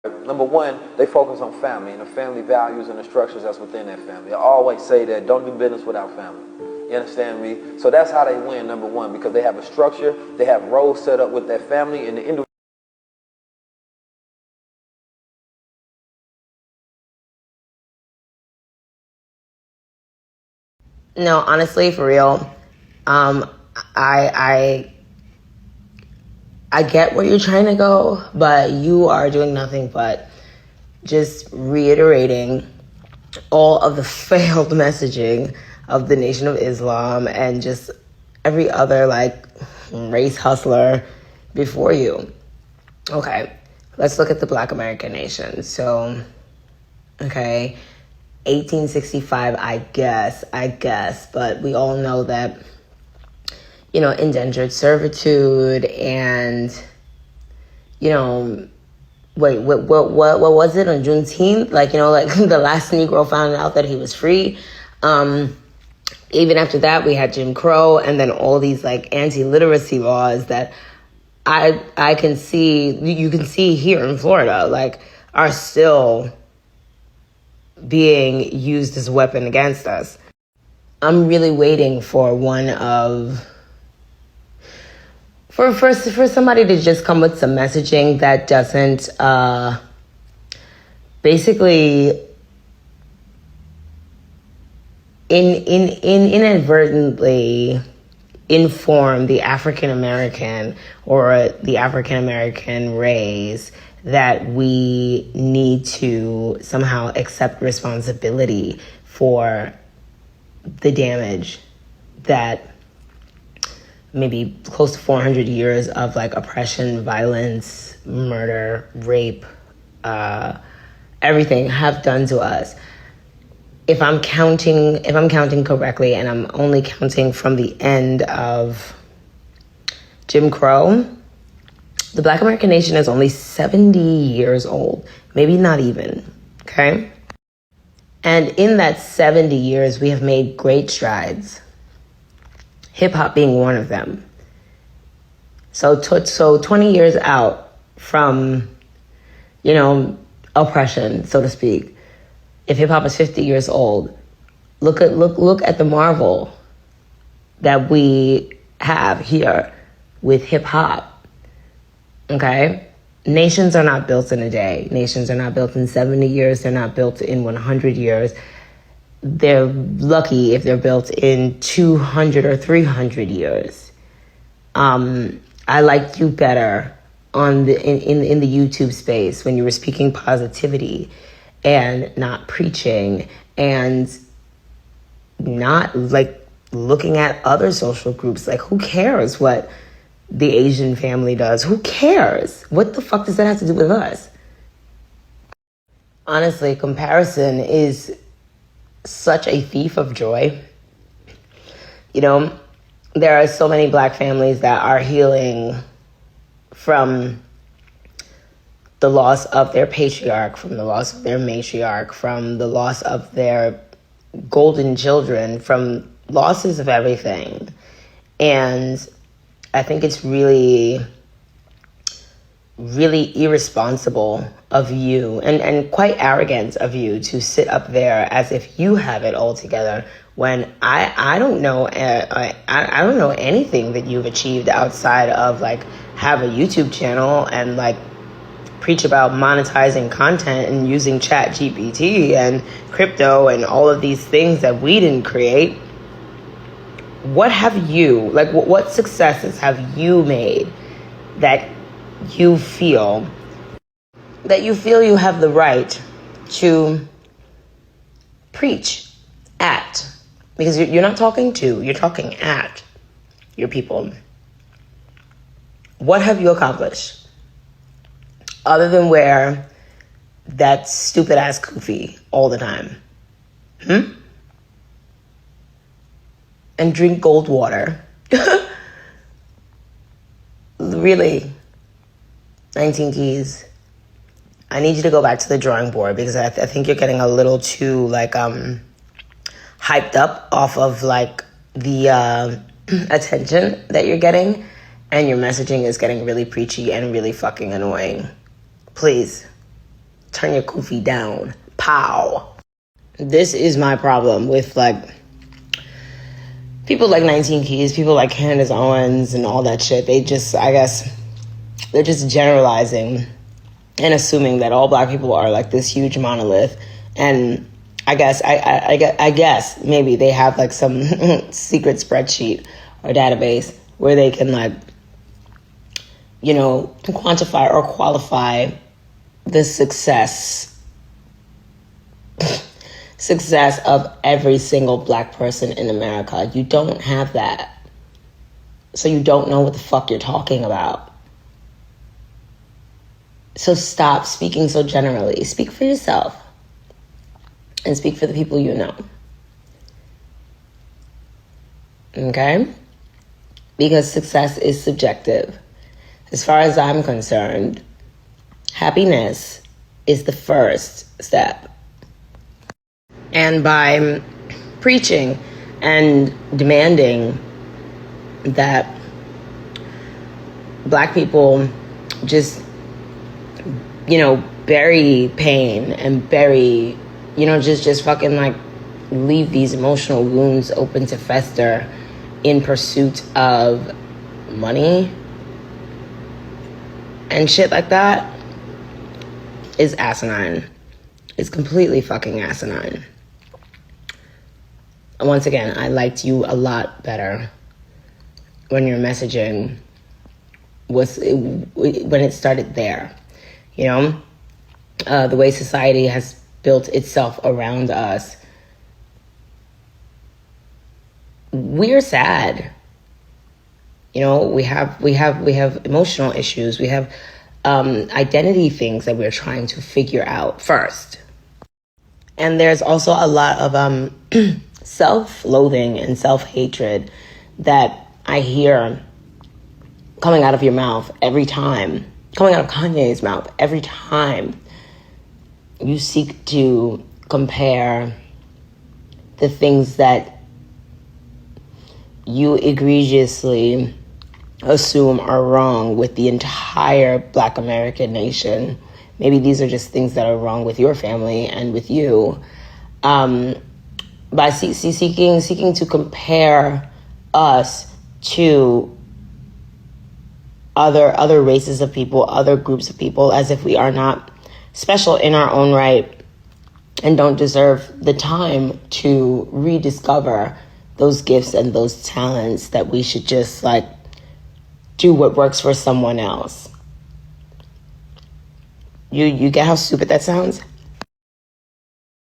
Number one, they focus on family and the family values and the structures that's within that family. I always say that don't do business without family. You understand me? So that's how they win, number one, because they have a structure, they have roles set up with that family and the individual. No, honestly, for real, um, I I get where you're trying to go, but you are doing nothing but just reiterating all of the failed messaging of the Nation of Islam and just every other like race hustler before you. Okay, let's look at the Black American nation. So, okay, 1865, I guess, but we all know that, you know, indentured servitude and, you know, what was it on Juneteenth? Like, you know, like the last Negro found out that he was free. Even after that, we had Jim Crow and then all these like anti-literacy laws that I can see, you can see here in Florida, like are still being used as a weapon against us. I'm really waiting for for somebody to just come with some messaging that doesn't basically inadvertently inform the African American or the African American race that we need to somehow accept responsibility for the damage that maybe close to 400 years of like oppression, violence, murder, rape, everything have done to us. If I'm counting correctly, and I'm only counting from the end of Jim Crow, the Black American nation is only 70 years old, maybe not even, okay? And in that 70 years, we have made great strides. Hip hop being one of them. So 20 years out from, you know, oppression, so to speak. If hip hop is 50 years old, look at the marvel that we have here with hip hop. Okay? Nations are not built in a day. Nations are not built in 70 years. They're not built in 100 years. They're lucky if they're built in 200 or 300 years. I liked you better on in the YouTube space when you were speaking positivity and not preaching and not like looking at other social groups. Like, who cares what the Asian family does? Who cares? What the fuck does that have to do with us? Honestly, comparison is such a thief of joy. You know, there are so many Black families that are healing from the loss of their patriarch, from the loss of their matriarch, from the loss of their golden children, from losses of everything. And I think it's really, really irresponsible of you and quite arrogant of you to sit up there as if you have it all together when I don't know I don't know anything that you've achieved outside of like have a YouTube channel and like preach about monetizing content and using ChatGPT and crypto and all of these things that we didn't create. What have you, like what successes have you made that you feel you have the right to preach at? Because you're not talking to, you're talking at your people. What have you accomplished? Other than wear that stupid ass kufi all the time. And drink gold water. Really, 19 Keys. I need you to go back to the drawing board because I think you're getting a little too like hyped up off of like the attention that you're getting, and your messaging is getting really preachy and really fucking annoying. Please turn your kufi down. Pow. This is my problem with like people like 19 Keys, people like Candace Owens and all that shit. They just, I guess, they're just generalizing and assuming that all black people are like this huge monolith. And I guess maybe they have like some secret spreadsheet or database where they can like, you know, quantify or qualify the success of every single black person in America. You don't have that. So you don't know what the fuck you're talking about. So stop speaking so generally. Speak for yourself. And speak for the people you know. Okay? Because success is subjective. As far as I'm concerned, happiness is the first step. And by preaching and demanding that black people just, you know, bury pain and bury, you know, just fucking like leave these emotional wounds open to fester in pursuit of money and shit like that is asinine. It's completely fucking asinine. Once again, I liked you a lot better when your messaging was when it started there. You know, the way society has built itself around us. We're sad. You know, we have emotional issues. We have identity things that we're trying to figure out first. And there's also a lot of self-loathing and self-hatred that I hear coming out of your mouth every time, coming out of Kanye's mouth every time you seek to compare the things that you egregiously assume are wrong with the entire Black American nation. Maybe these are just things that are wrong with your family and with you. By seeking to compare us to other races of people, other groups of people, as if we are not special in our own right and don't deserve the time to rediscover those gifts and those talents, that we should just like do what works for someone else. You get how stupid that sounds?